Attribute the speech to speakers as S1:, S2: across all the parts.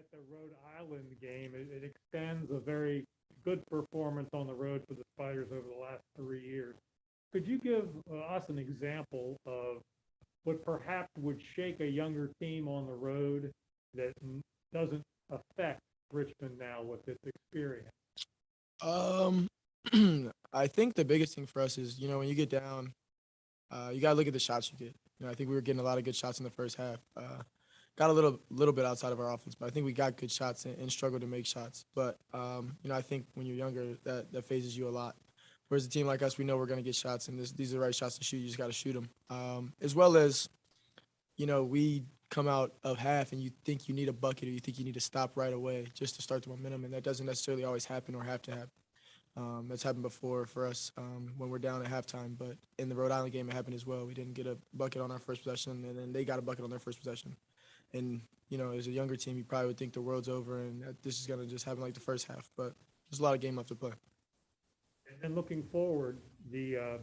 S1: at the Rhode Island game, it extends a very good performance on the road for the Spiders over the last 3 years. Could you give us an example of what perhaps would shake a younger team on the road that doesn't affect Richmond now with its experience?
S2: Um, I think the biggest thing for us is, when you get down, you gotta look at the shots you get. I think we were getting a lot of good shots in the first half. Got a little bit outside of our offense, but I think we got good shots and struggled to make shots. But I think when you're younger, that phases you a lot. Whereas a team like us, we know we're gonna get shots, and these are the right shots to shoot. You just gotta shoot them. As well as, we come out of half and you think you need a bucket or you think you need to stop right away just to start the momentum, and that doesn't necessarily always happen or have to happen. That's happened before for us when we're down at halftime, but in the Rhode Island game, it happened as well. We didn't get a bucket on our first possession, and then they got a bucket on their first possession. And, as a younger team, you probably would think the world's over and that this is going to just happen like the first half, but there's a lot of game left to play.
S1: And looking forward, the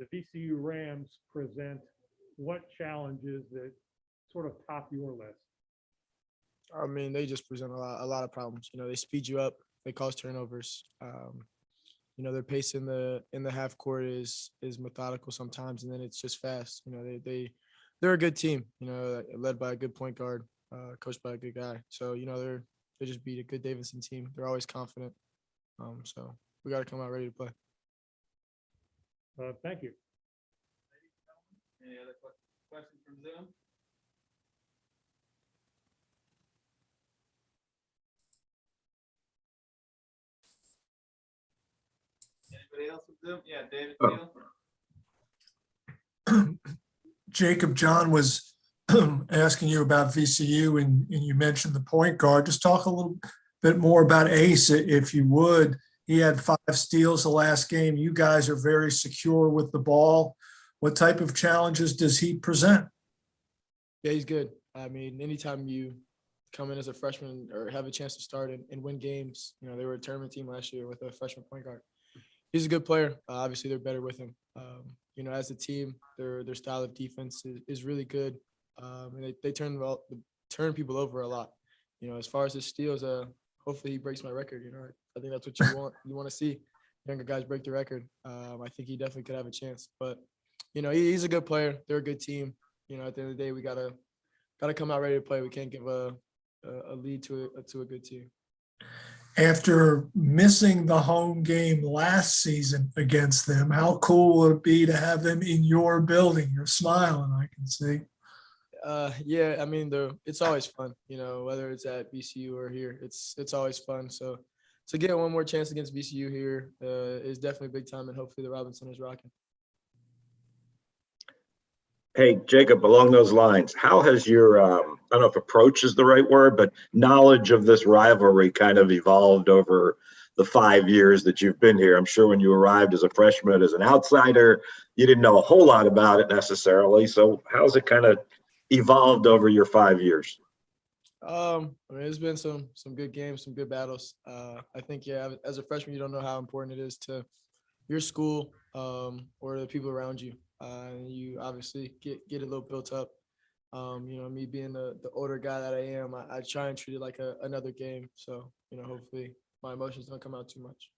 S1: VCU Rams present what challenges that sort of top your list?
S2: I mean, they just present a lot of problems. They speed you up, they cause turnovers. Their pace in the half court is methodical sometimes, and then it's just fast. They're a good team. Led by a good point guard, coached by a good guy. So they just beat a good Davidson team. They're always confident. So we got to come out ready to play.
S1: Thank you.
S3: Any other questions from Zoom? Anybody else from Zoom? Yeah, David Steele.
S4: Jacob, John was asking you about VCU, and you mentioned the point guard. Just talk a little bit more about Ace, if you would. He had 5 steals the last game. You guys are very secure with the ball. What type of challenges does he present?
S2: Yeah, he's good. I mean, anytime you come in as a freshman or have a chance to start and win games, they were a tournament team last year with a freshman point guard. He's a good player. Obviously, they're better with him. As a team, their style of defense is really good. And they turn people over a lot. As far as his steals, hopefully he breaks my record. I think that's what you want to see. Younger guys break the record. I think he definitely could have a chance. But he's a good player. They're a good team. At the end of the day, we gotta come out ready to play. We can't give a lead to a good team.
S4: After missing the home game last season against them, how cool would it be to have them in your building? You're smiling, I can see.
S2: Yeah, I mean, it's always fun, whether it's at VCU or here, it's always fun. So to get one more chance against VCU here is definitely big time, and hopefully the Robinson is rocking.
S5: Hey, Jacob, along those lines, how has your, I don't know if approach is the right word, but knowledge of this rivalry kind of evolved over the 5 years that you've been here? I'm sure when you arrived as a freshman, as an outsider, you didn't know a whole lot about it necessarily. So how's it kind of evolved over your 5 years?
S2: I mean, there's been some good games, some good battles. I think, yeah, as a freshman, you don't know how important it is to your school or the people around you. You obviously get a little built up. Me being the older guy that I am, I try and treat it like another game. So, hopefully my emotions don't come out too much.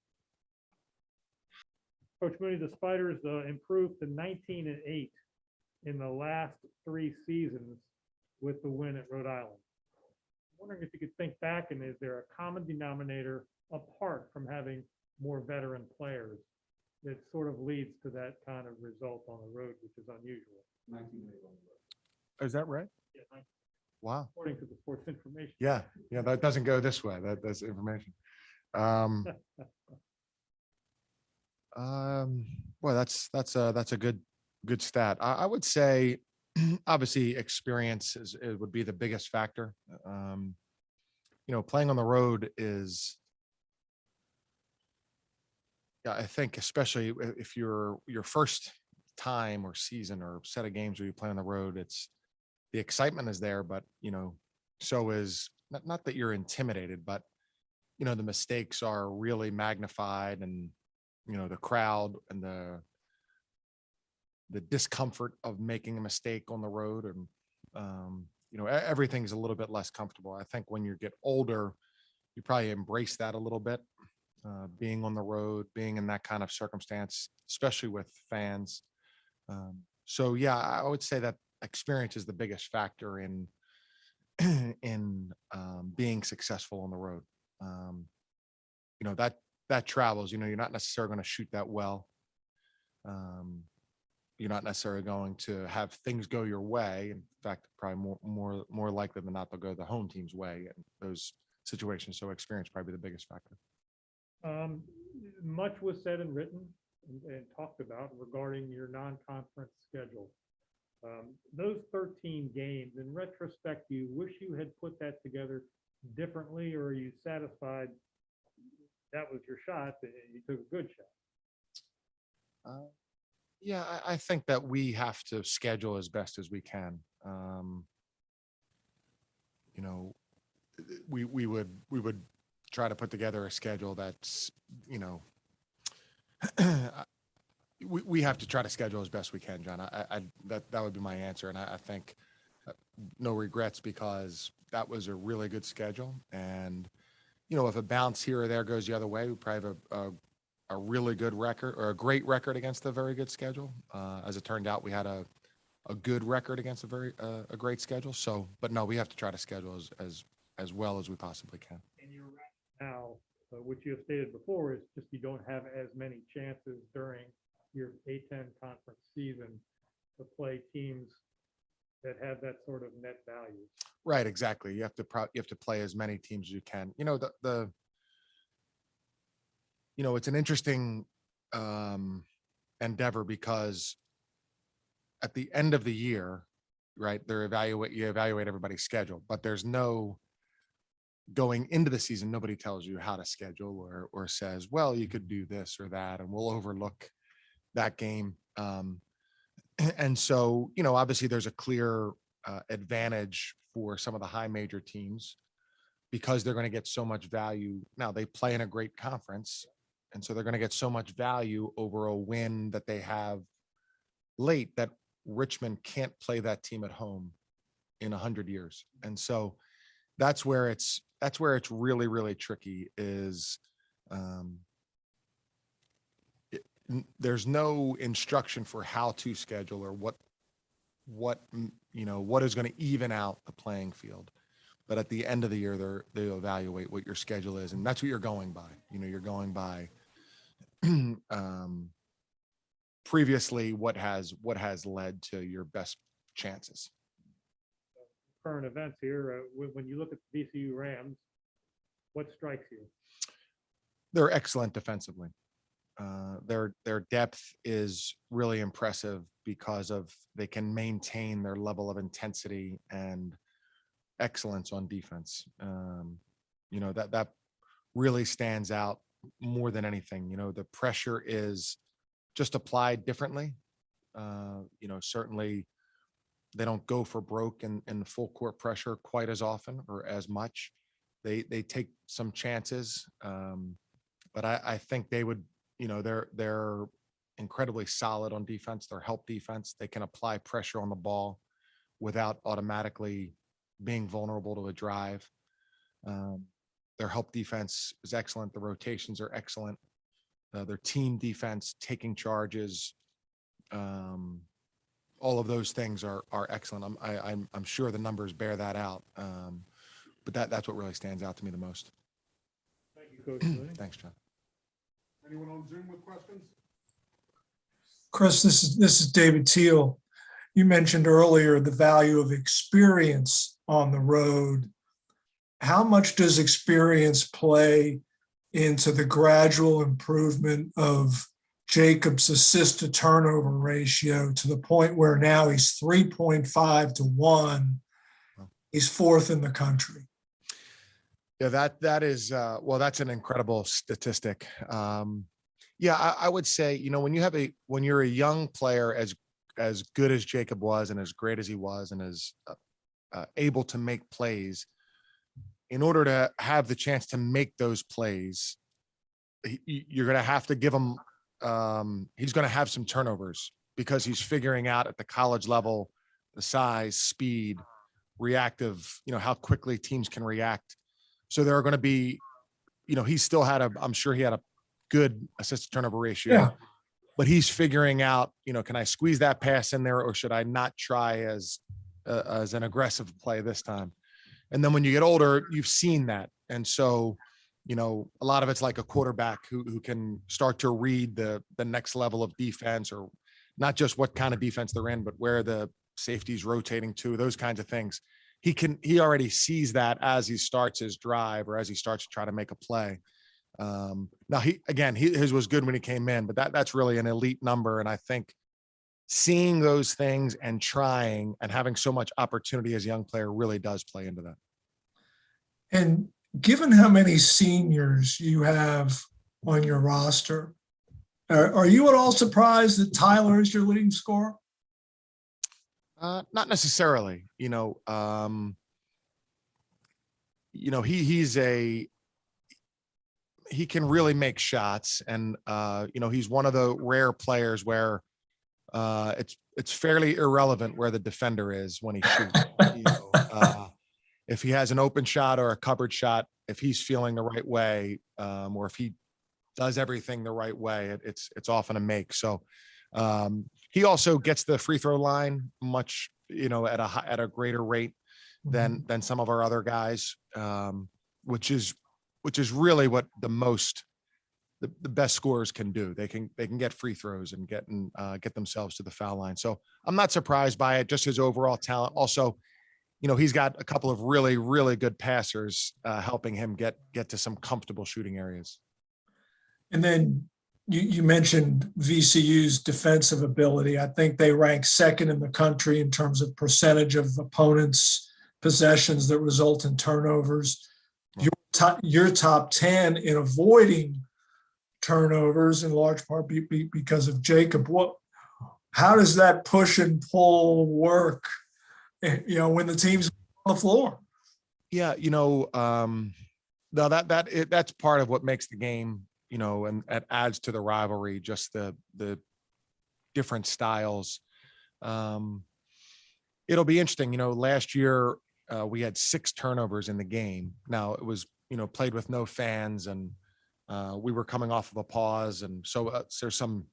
S1: Coach Mooney, the Spiders improved to 19-8 in the last 3 seasons with the win at Rhode Island. I'm wondering if you could think back, and is there a common denominator apart from having more veteran players that sort of leads to that kind of result on the road, which is unusual?
S3: 19 days on the road.
S6: Is that right?
S1: Yeah,
S6: Wow.
S1: according to the sports information.
S6: Yeah, that doesn't go this way. That's information. Well, that's a good stat. I would say, obviously, experience it would be the biggest factor. Playing on the road is, yeah, I think especially if your first time or season or set of games where you play on the road, it's the excitement is there, but so is not that you're intimidated, but the mistakes are really magnified, and the crowd and the discomfort of making a mistake on the road, and everything's a little bit less comfortable. I think when you get older, you probably embrace that a little bit, being on the road, being in that kind of circumstance, especially with fans. So yeah, I would say that experience is the biggest factor in in being successful on the road. That travels. You're not necessarily going to shoot that well. You're not necessarily going to have things go your way. In fact, probably more likely than not, they'll go the home team's way in those situations. So experience probably the biggest factor.
S1: Much was said and written and talked about regarding your non-conference schedule. Those 13 games, in retrospect, do you wish you had put that together differently, or are you satisfied that was your shot, that you took a good shot?
S6: Yeah, I think that we have to schedule as best as we can. We would try to put together a schedule that's, we have to try to schedule as best we can, John. That would be my answer. And I think no regrets, because that was a really good schedule. And, if a bounce here or there goes the other way, we probably have a really good record, or a great record against a very good schedule. As it turned out, we had a good record against a great schedule. So, but no, we have to try to schedule as well as we possibly can.
S1: And you're right now, which you have stated before, is just you don't have as many chances during your A10 conference season to play teams that have that sort of net value.
S6: Right, exactly. You have to play as many teams as you can. It's an interesting endeavor, because at the end of the year, right, you evaluate everybody's schedule, but there's no going into the season. Nobody tells you how to schedule or says, well, you could do this or that, and we'll overlook that game. And so, obviously there's a clear advantage for some of the high major teams, because they're going to get so much value. Now, they play in a great conference, and so they're going to get so much value over a win that they have late, that Richmond can't play that team at home in 100 years. And so that's where it's really, really tricky, is there's no instruction for how to schedule, or what is going to even out the playing field. But at the end of the year, they evaluate what your schedule is, and that's what you're going by. You're going by previously what has led to your best chances.
S1: Current events here, when you look at the VCU Rams, what strikes you?
S6: They're excellent defensively. Their depth is really impressive, because they can maintain their level of intensity and excellence on defense. That really stands out more than anything. The pressure is just applied differently. Certainly they don't go for broke in the full court pressure quite as often or as much. They take some chances, but I think they would. They're incredibly solid on defense. They're help defense. They can apply pressure on the ball without automatically being vulnerable to a drive. Their help defense is excellent. The rotations are excellent. Their team defense, taking charges, all of those things are excellent. I'm sure the numbers bear that out. But that's what really stands out to me the most.
S1: Thank you, Coach Mooney.
S6: Thanks, John.
S7: Anyone on Zoom with questions?
S4: Chris, this is David Teal. You mentioned earlier the value of experience on the road. How much does experience play into the gradual improvement of Jacob's assist to turnover ratio to the point where now he's 3.5 to 1? He's fourth in the country.
S6: Yeah, that is that's an incredible statistic. I would say, when you're a young player as good as Jacob was, and as great as he was, and as able to make plays, in order to have the chance to make those plays, you're going to have to give him. He's going to have some turnovers, because he's figuring out at the college level the size, speed, reactive, how quickly teams can react. So there are going to be, I'm sure he had a good assist to turnover ratio,
S4: Yeah.
S6: but he's figuring out, can I squeeze that pass in there, or should I not try as an aggressive play this time? And then when you get older, you've seen that. And so, a lot of it's like a quarterback who can start to read the next level of defense, or not just what kind of defense they're in, but where the safety's rotating to, those kinds of things. He already sees that as he starts his drive, or as he starts to try to make a play. Now his was good when he came in, but that's really an elite number. And I think seeing those things and trying and having so much opportunity as a young player really does play into that.
S4: And given how many seniors you have on your roster, are you at all surprised that Tyler is your leading scorer?
S6: Not necessarily, he can really make shots, and he's one of the rare players where it's fairly irrelevant where the defender is when he shoots. If he has an open shot or a covered shot, if he's feeling the right way, or if he does everything the right way, it's often a make. So he also gets the free throw line much, at a greater rate than some of our other guys, which is really what the best scorers can do. They can get free throws and get themselves to the foul line. So I'm not surprised by it. Just his overall talent. Also, he's got a couple of really, really good passers helping him get to some comfortable shooting areas.
S4: And then you mentioned VCU's defensive ability. I think they rank second in the country in terms of percentage of opponents' possessions that result in turnovers. You're top 10 in avoiding turnovers, in large part because of Jacob. How does that push and pull work, when the team's on the floor?
S6: Yeah, no, that's part of what makes the game, and it adds to the rivalry, just the different styles. It'll be interesting. Last year we had 6 turnovers in the game. Now it was, played with no fans, and we were coming off of a pause. And so there's some,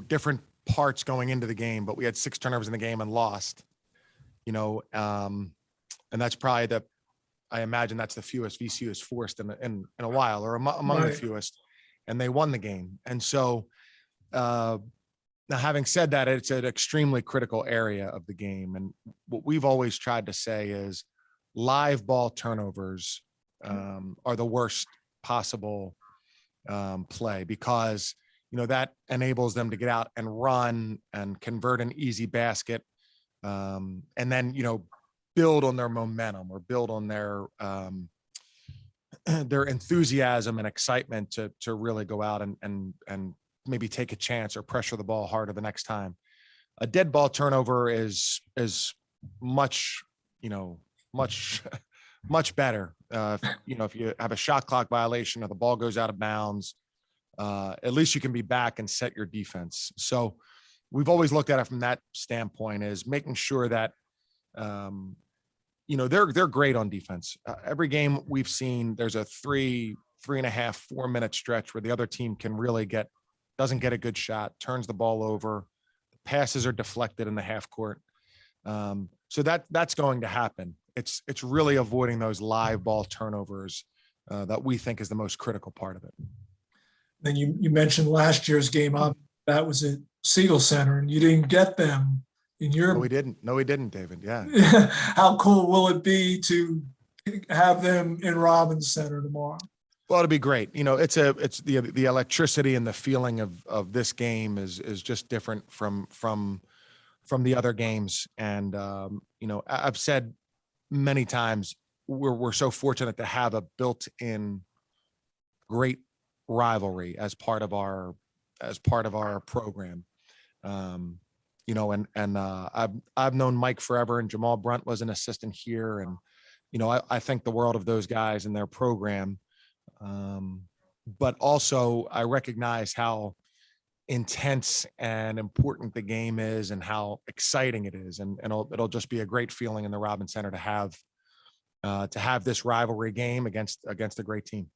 S6: different parts going into the game, but we had 6 turnovers in the game and lost, and that's probably I imagine that's the fewest VCU has forced in a while, or among the fewest, and they won the game. And so now, having said that, it's an extremely critical area of the game. And what we've always tried to say is live ball turnovers are the worst possible play, because, that enables them to get out and run and convert an easy basket, and then, build on their momentum, or build on their enthusiasm and excitement to really go out and maybe take a chance or pressure the ball harder the next time. A dead ball turnover is much, much better. If you have a shot clock violation or the ball goes out of bounds, at least you can be back and set your defense. So we've always looked at it from that standpoint, is making sure that, they're great on defense. Every game we've seen, there's a 3.5, 4 minute stretch where the other team can really doesn't get a good shot, turns the ball over, passes are deflected in the half court. So that's going to happen. It's really avoiding those live ball turnovers that we think is the most critical part of it.
S4: Then you mentioned last year's game up. That was at Siegel Center, and you didn't get them in your.
S6: No, we didn't, David. Yeah.
S4: How cool will it be to have them in Robbins Center tomorrow?
S6: Well, it'll be great. It's the electricity and the feeling of this game is just different from the other games. And I've said many times, we're so fortunate to have a built-in great rivalry as part of our program. I've known Mike forever, and Jamal Brunt was an assistant here, and I think the world of those guys and their program. But also I recognize how intense and important the game is and how exciting it is. And it'll just be a great feeling in the Robins Center to have this rivalry game against a great team.